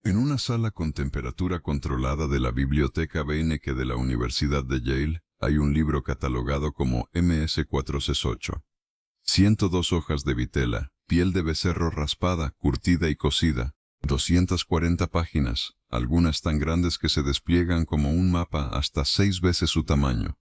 En una sala con temperatura controlada de la Biblioteca Beinecke de la Universidad de Yale, hay un libro catalogado como MS468. 102 hojas de vitela, piel de becerro raspada, curtida y cocida, 240 páginas, algunas tan grandes que se despliegan como un mapa hasta 6 veces su tamaño.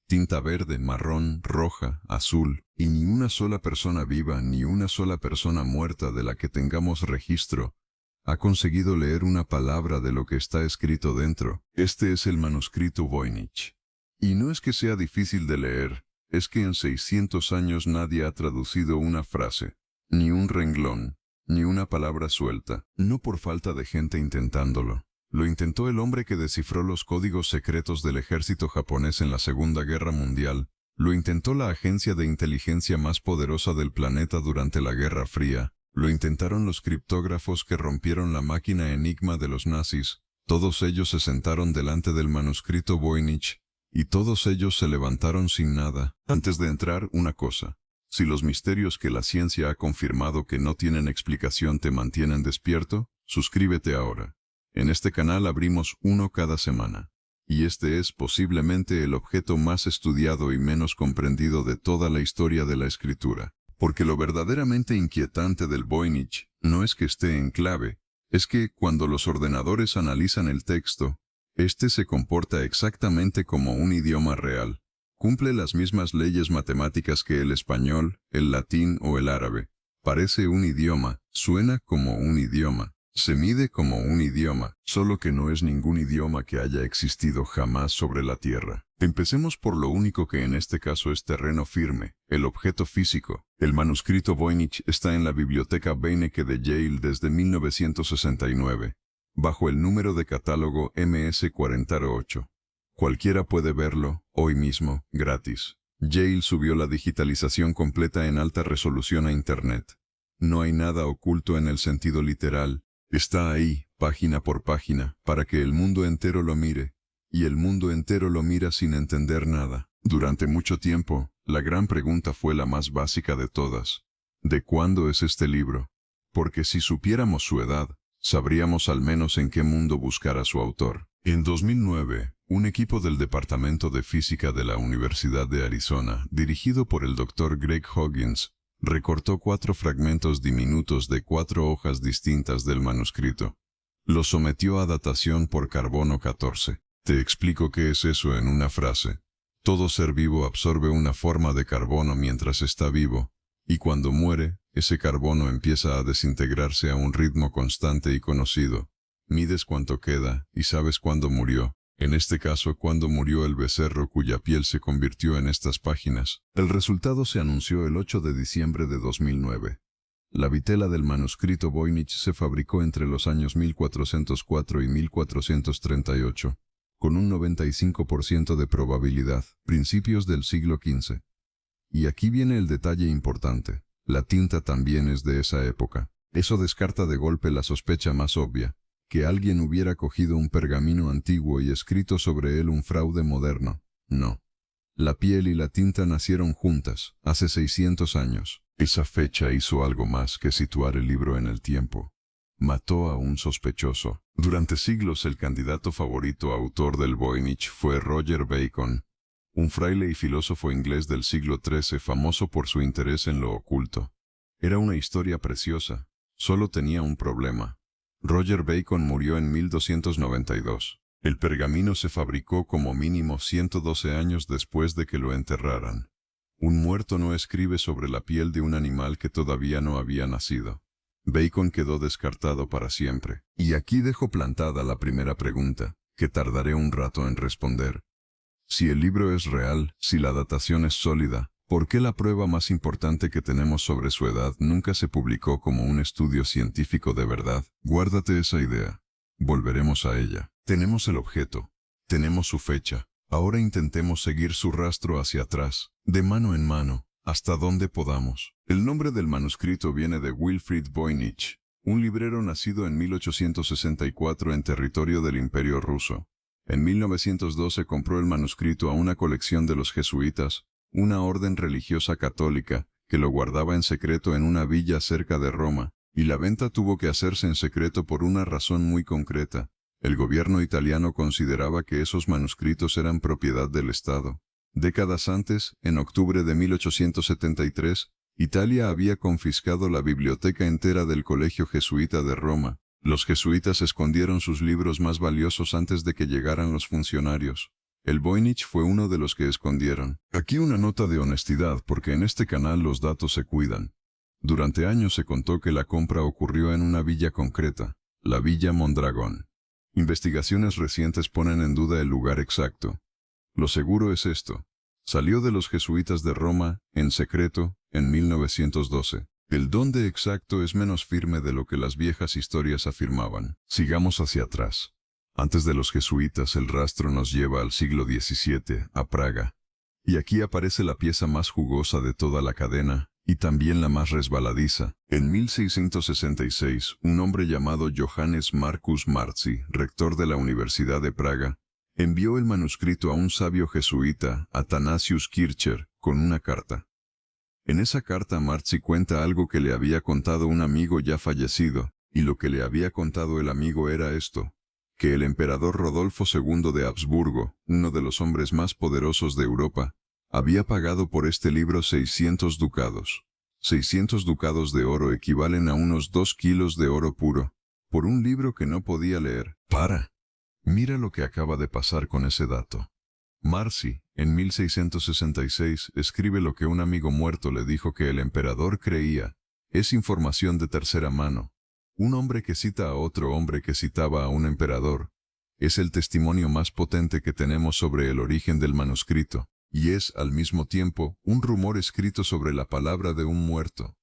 Tinta verde, marrón, roja, azul, y ni una sola persona viva ni una sola persona muerta de la que tengamos registro ha conseguido leer una palabra de lo que está escrito dentro. Este es el manuscrito Voynich. Y no es que sea difícil de leer, es que en 600 años nadie ha traducido una frase, ni un renglón, ni una palabra suelta, no por falta de gente intentándolo. Lo intentó el hombre que descifró los códigos secretos del ejército japonés en la Segunda Guerra Mundial, lo intentó la agencia de inteligencia más poderosa del planeta durante la Guerra Fría, lo intentaron los criptógrafos que rompieron la máquina Enigma de los nazis. Todos ellos se sentaron delante del manuscrito Voynich, y todos ellos se levantaron sin nada. Antes de entrar, una cosa. Si los misterios que la ciencia ha confirmado que no tienen explicación te mantienen despierto, suscríbete ahora. En este canal abrimos uno cada semana. Y este es posiblemente el objeto más estudiado y menos comprendido de toda la historia de la escritura. Porque lo verdaderamente inquietante del Voynich no es que esté en clave, es que cuando los ordenadores analizan el texto, este se comporta exactamente como un idioma real. Cumple las mismas leyes matemáticas que el español, el latín o el árabe. Parece un idioma, suena como un idioma, se mide como un idioma, solo que no es ningún idioma que haya existido jamás sobre la Tierra. Empecemos por lo único que en este caso es terreno firme, el objeto físico. El manuscrito Voynich está en la Biblioteca Beinecke de Yale desde 1969, bajo el número de catálogo MS48. Cualquiera puede verlo, hoy mismo, gratis. Yale subió la digitalización completa en alta resolución a Internet. No hay nada oculto en el sentido literal. Está ahí, página por página, para que el mundo entero lo mire. Y el mundo entero lo mira sin entender nada. Durante mucho tiempo, la gran pregunta fue la más básica de todas. ¿De cuándo es este libro? Porque si supiéramos su edad, sabríamos al menos en qué mundo buscar a su autor. En 2009, un equipo del Departamento de Física de la Universidad de Arizona, dirigido por el Dr. Greg Huggins, recortó 4 fragmentos diminutos de 4 hojas distintas del manuscrito. Los sometió a datación por carbono 14. Te explico qué es eso en una frase. Todo ser vivo absorbe una forma de carbono mientras está vivo, y cuando muere, ese carbono empieza a desintegrarse a un ritmo constante y conocido. Mides cuánto queda y sabes cuándo murió. En este caso, cuando murió el becerro cuya piel se convirtió en estas páginas. El resultado se anunció el 8 de diciembre de 2009. La vitela del manuscrito Voynich se fabricó entre los años 1404 y 1438, con un 95% de probabilidad, principios del siglo XV. Y aquí viene el detalle importante. La tinta también es de esa época. Eso descarta de golpe la sospecha más obvia, que alguien hubiera cogido un pergamino antiguo y escrito sobre él un fraude moderno. No. La piel y la tinta nacieron juntas, hace 600 años. Esa fecha hizo algo más que situar el libro en el tiempo. Mató a un sospechoso. Durante siglos el candidato favorito autor del Voynich fue Roger Bacon, un fraile y filósofo inglés del siglo XIII famoso por su interés en lo oculto. Era una historia preciosa, solo tenía un problema. Roger Bacon murió en 1292. El pergamino se fabricó como mínimo 112 años después de que lo enterraran. Un muerto no escribe sobre la piel de un animal que todavía no había nacido. Bacon quedó descartado para siempre. Y aquí dejo plantada la primera pregunta, que tardaré un rato en responder. Si el libro es real, si la datación es sólida, ¿por qué la prueba más importante que tenemos sobre su edad nunca se publicó como un estudio científico de verdad? Guárdate esa idea. Volveremos a ella. Tenemos el objeto. Tenemos su fecha. Ahora intentemos seguir su rastro hacia atrás, de mano en mano, hasta donde podamos. El nombre del manuscrito viene de Wilfrid Voynich, un librero nacido en 1864 en territorio del Imperio Ruso. En 1912 compró el manuscrito a una colección de los jesuitas, una orden religiosa católica, que lo guardaba en secreto en una villa cerca de Roma, Y la venta tuvo que hacerse en secreto por una razón muy concreta. El gobierno italiano consideraba que esos manuscritos eran propiedad del Estado. Décadas antes, en octubre de 1873, Italia había confiscado la biblioteca entera del Colegio Jesuita de Roma. Los jesuitas escondieron sus libros más valiosos antes de que llegaran los funcionarios. El Voynich fue uno de los que escondieron. Aquí una nota de honestidad, porque en este canal los datos se cuidan. Durante años se contó que la compra ocurrió en una villa concreta, la Villa Mondragón. Investigaciones recientes ponen en duda el lugar exacto. Lo seguro es esto. Salió de los jesuitas de Roma, en secreto, en 1912. El dónde exacto es menos firme de lo que las viejas historias afirmaban. Sigamos hacia atrás. Antes de los jesuitas, el rastro nos lleva al siglo XVII, a Praga. Y aquí aparece la pieza más jugosa de toda la cadena, y también la más resbaladiza. En 1666, un hombre llamado Johannes Marcus Marci, rector de la Universidad de Praga, envió el manuscrito a un sabio jesuita, Athanasius Kircher, con una carta. En esa carta Marci cuenta algo que le había contado un amigo ya fallecido, y lo que le había contado el amigo era esto, que el emperador Rodolfo II de Habsburgo, uno de los hombres más poderosos de Europa, había pagado por este libro 600 ducados. 600 ducados de oro equivalen a unos 2 kilos de oro puro, por un libro que no podía leer. Mira lo que acaba de pasar con ese dato. Marci, en 1666, escribe lo que un amigo muerto le dijo que el emperador creía. Es información de tercera mano. Un hombre que cita a otro hombre que citaba a un emperador. Es el testimonio más potente que tenemos sobre el origen del manuscrito, y es, al mismo tiempo, un rumor escrito sobre la palabra de un muerto.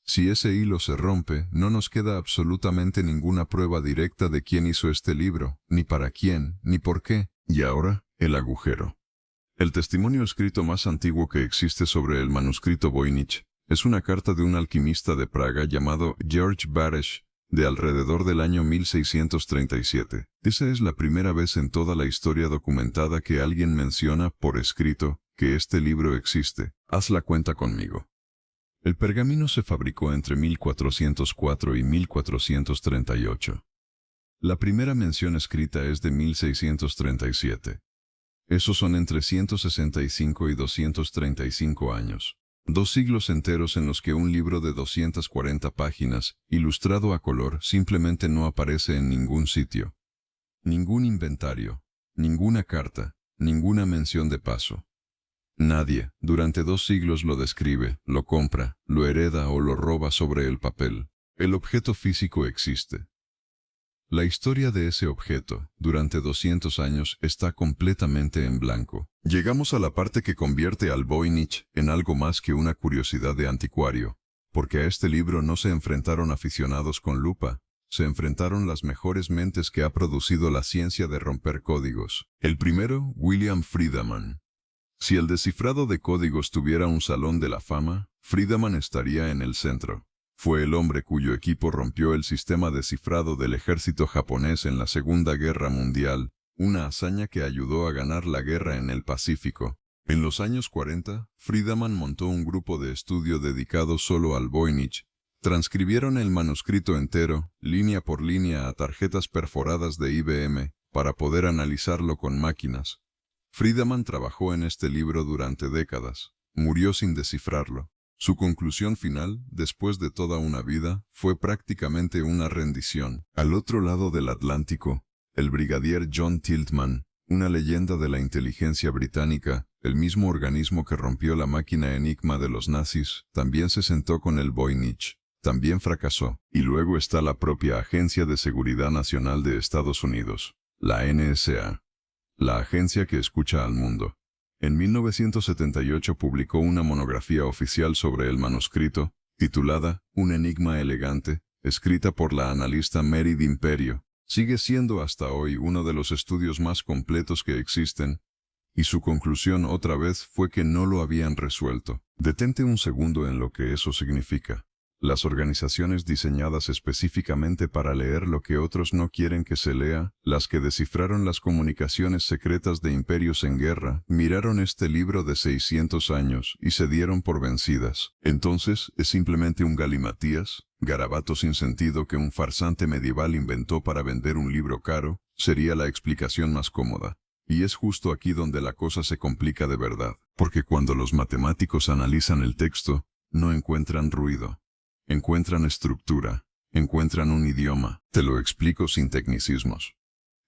Si ese hilo se rompe, no nos queda absolutamente ninguna prueba directa de quién hizo este libro, ni para quién, ni por qué. Y ahora, el agujero. El testimonio escrito más antiguo que existe sobre el manuscrito Voynich es una carta de un alquimista de Praga llamado George Baresch, de alrededor del año 1637. Esa es la primera vez en toda la historia documentada que alguien menciona, por escrito, que este libro existe. Haz la cuenta conmigo. El pergamino se fabricó entre 1404 y 1438. La primera mención escrita es de 1637. Esos son entre 165 y 235 años. 2 siglos enteros en los que un libro de 240 páginas, ilustrado a color, simplemente no aparece en ningún sitio. Ningún inventario, ninguna carta, ninguna mención de paso. Nadie, durante 2 siglos lo describe, lo compra, lo hereda o lo roba sobre el papel. El objeto físico existe. La historia de ese objeto, durante 200 años, está completamente en blanco. Llegamos a la parte que convierte al Voynich en algo más que una curiosidad de anticuario, porque a este libro no se enfrentaron aficionados con lupa, se enfrentaron las mejores mentes que ha producido la ciencia de romper códigos. El primero, William Friedemann. Si el descifrado de códigos tuviera un salón de la fama, Friedemann estaría en el centro. Fue el hombre cuyo equipo rompió el sistema de cifrado del ejército japonés en la Segunda Guerra Mundial, una hazaña que ayudó a ganar la guerra en el Pacífico. En los años 40, Friedemann montó un grupo de estudio dedicado solo al Voynich. Transcribieron el manuscrito entero, línea por línea a tarjetas perforadas de IBM, para poder analizarlo con máquinas. Friedemann trabajó en este libro durante décadas. Murió sin descifrarlo. Su conclusión final, después de toda una vida, fue prácticamente una rendición. Al otro lado del Atlántico, el brigadier John Tilghman, una leyenda de la inteligencia británica, el mismo organismo que rompió la máquina enigma de los nazis, también se sentó con el Voynich. También fracasó. Y luego está la propia Agencia de Seguridad Nacional de Estados Unidos, la NSA, la agencia que escucha al mundo. En 1978 publicó una monografía oficial sobre el manuscrito, titulada Un enigma elegante, escrita por la analista Mary D'Imperio. Sigue siendo hasta hoy uno de los estudios más completos que existen, y su conclusión otra vez fue que no lo habían resuelto. Detente un segundo en lo que eso significa. Las organizaciones diseñadas específicamente para leer lo que otros no quieren que se lea, las que descifraron las comunicaciones secretas de imperios en guerra, miraron este libro de 600 años y se dieron por vencidas. Entonces, ¿es simplemente un galimatías? garabato sin sentido que un farsante medieval inventó para vender un libro caro, sería la explicación más cómoda. Y es justo aquí donde la cosa se complica de verdad, porque cuando los matemáticos analizan el texto, no encuentran ruido, encuentran estructura, encuentran un idioma. Te lo explico sin tecnicismos.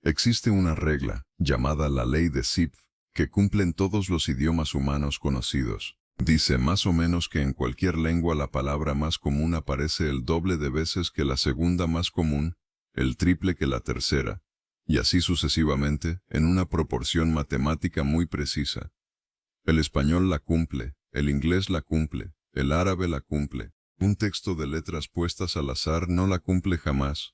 Existe una regla, llamada la ley de Zipf, que cumplen todos los idiomas humanos conocidos. Dice más o menos que en cualquier lengua la palabra más común aparece el doble de veces que la segunda más común, el triple que la tercera, y así sucesivamente, en una proporción matemática muy precisa. El español la cumple, el inglés la cumple, el árabe la cumple. Un texto de letras puestas al azar no la cumple jamás.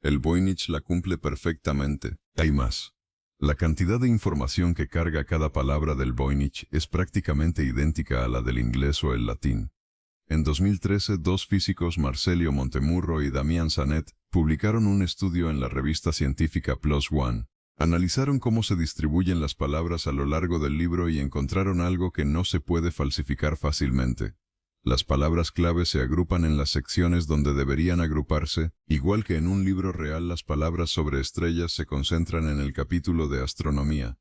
El Voynich la cumple perfectamente. Hay más. La cantidad de información que carga cada palabra del Voynich es prácticamente idéntica a la del inglés o el latín. En 2013, dos físicos, Marcelio Montemurro y Damián Sanet, publicaron un estudio en la revista científica PLOS ONE. Analizaron cómo se distribuyen las palabras a lo largo del libro y encontraron algo que no se puede falsificar fácilmente. Las palabras clave se agrupan en las secciones donde deberían agruparse, igual que en un libro real las palabras sobre estrellas se concentran en el capítulo de astronomía.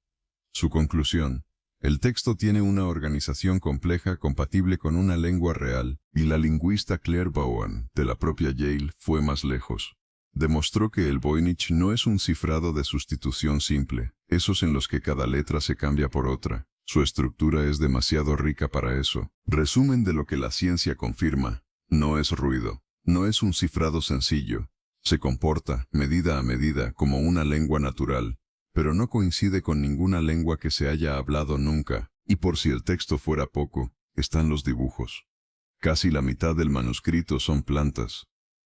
Su conclusión: el texto tiene una organización compleja compatible con una lengua real, y la lingüista Claire Bowen, de la propia Yale, fue más lejos. Demostró que el Voynich no es un cifrado de sustitución simple, esos en los que cada letra se cambia por otra. Su estructura es demasiado rica para eso. Resumen de lo que la ciencia confirma: no es ruido, no es un cifrado sencillo. Se comporta, medida a medida, como una lengua natural, pero no coincide con ninguna lengua que se haya hablado nunca. Y por si el texto fuera poco, están los dibujos. Casi la mitad del manuscrito son plantas.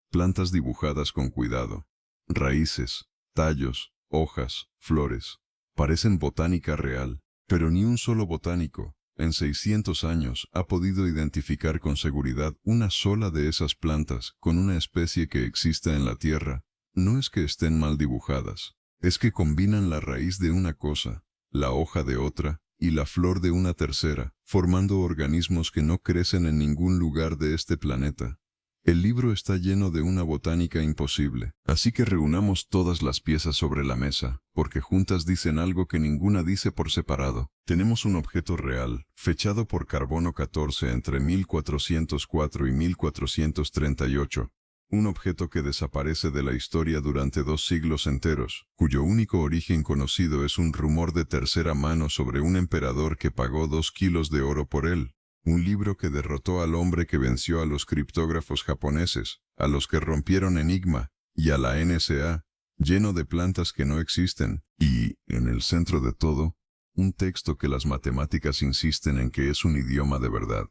Plantas dibujadas con cuidado. Raíces, tallos, hojas, flores. Parecen botánica real. Pero ni un solo botánico, en 600 años, ha podido identificar con seguridad una sola de esas plantas con una especie que exista en la Tierra. No es que estén mal dibujadas, es que combinan la raíz de una cosa, la hoja de otra, y la flor de una tercera, formando organismos que no crecen en ningún lugar de este planeta. El libro está lleno de una botánica imposible, así que reunamos todas las piezas sobre la mesa, porque juntas dicen algo que ninguna dice por separado. Tenemos un objeto real, fechado por carbono 14 entre 1404 y 1438. Un objeto que desaparece de la historia durante 2 siglos enteros, cuyo único origen conocido es un rumor de tercera mano sobre un emperador que pagó 2 kilos de oro por él. Un libro que derrotó al hombre que venció a los criptógrafos japoneses, a los que rompieron Enigma, y a la NSA, lleno de plantas que no existen, y, en el centro de todo, un texto que las matemáticas insisten en que es un idioma de verdad.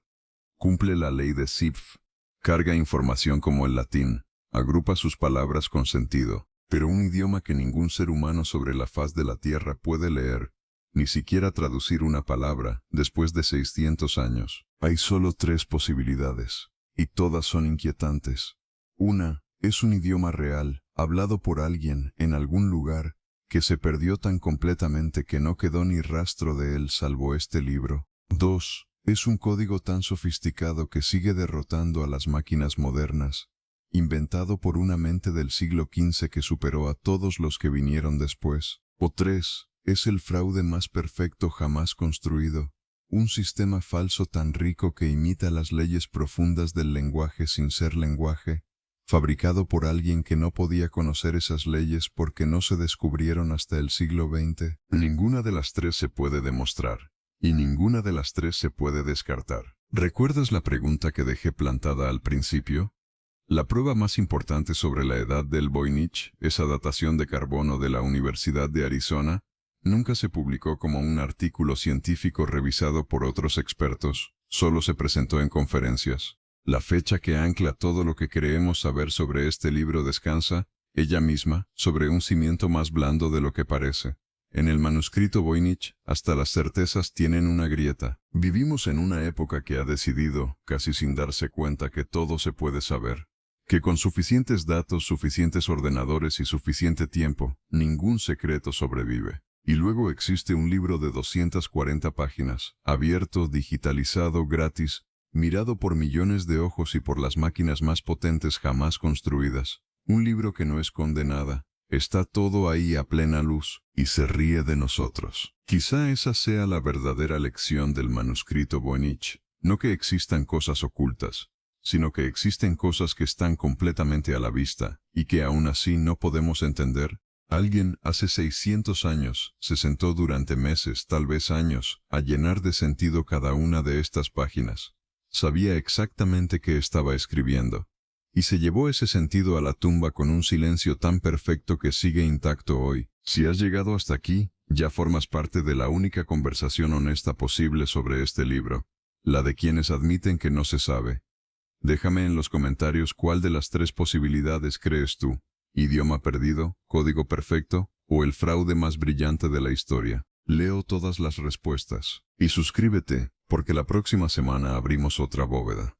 Cumple la ley de Zipf, carga información como el latín, agrupa sus palabras con sentido, pero un idioma que ningún ser humano sobre la faz de la Tierra puede leer, ni siquiera traducir una palabra, después de 600 años. Hay solo 3 posibilidades, y todas son inquietantes. Una, es un idioma real, hablado por alguien, en algún lugar, que se perdió tan completamente que no quedó ni rastro de él salvo este libro. 2, es un código tan sofisticado que sigue derrotando a las máquinas modernas, inventado por una mente del siglo XV que superó a todos los que vinieron después. O 3, es el fraude más perfecto jamás construido, un sistema falso tan rico que imita las leyes profundas del lenguaje sin ser lenguaje, fabricado por alguien que no podía conocer esas leyes porque no se descubrieron hasta el siglo XX. Ninguna de las 3 se puede demostrar, y ninguna de las 3 se puede descartar. ¿Recuerdas la pregunta que dejé plantada al principio? La prueba más importante sobre la edad del Voynich, esa datación de carbono de la Universidad de Arizona, nunca se publicó como un artículo científico revisado por otros expertos, solo se presentó en conferencias. La fecha que ancla todo lo que creemos saber sobre este libro descansa, ella misma, sobre un cimiento más blando de lo que parece. En el manuscrito Voynich, hasta las certezas tienen una grieta. Vivimos en una época que ha decidido, casi sin darse cuenta, que todo se puede saber. Que con suficientes datos, suficientes ordenadores y suficiente tiempo, ningún secreto sobrevive. Y luego existe un libro de 240 páginas, abierto, digitalizado, gratis, mirado por millones de ojos y por las máquinas más potentes jamás construidas. Un libro que no esconde nada. Está todo ahí a plena luz y se ríe de nosotros. Quizá esa sea la verdadera lección del manuscrito Voynich. No que existan cosas ocultas, sino que existen cosas que están completamente a la vista y que aún así no podemos entender. Alguien hace 600 años se sentó durante meses, tal vez años, a llenar de sentido cada una de estas páginas. Sabía exactamente qué estaba escribiendo. Y se llevó ese sentido a la tumba con un silencio tan perfecto que sigue intacto hoy. Si has llegado hasta aquí, ya formas parte de la única conversación honesta posible sobre este libro, la de quienes admiten que no se sabe. Déjame en los comentarios cuál de las 3 posibilidades crees tú: idioma perdido, código perfecto o el fraude más brillante de la historia. Leo todas las respuestas. Y suscríbete, porque la próxima semana abrimos otra bóveda.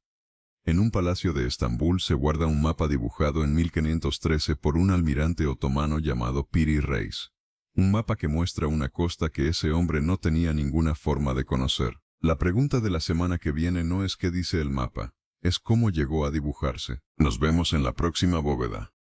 En un palacio de Estambul se guarda un mapa dibujado en 1513 por un almirante otomano llamado Piri Reis. Un mapa que muestra una costa que ese hombre no tenía ninguna forma de conocer. La pregunta de la semana que viene no es qué dice el mapa, es cómo llegó a dibujarse. Nos vemos en la próxima bóveda.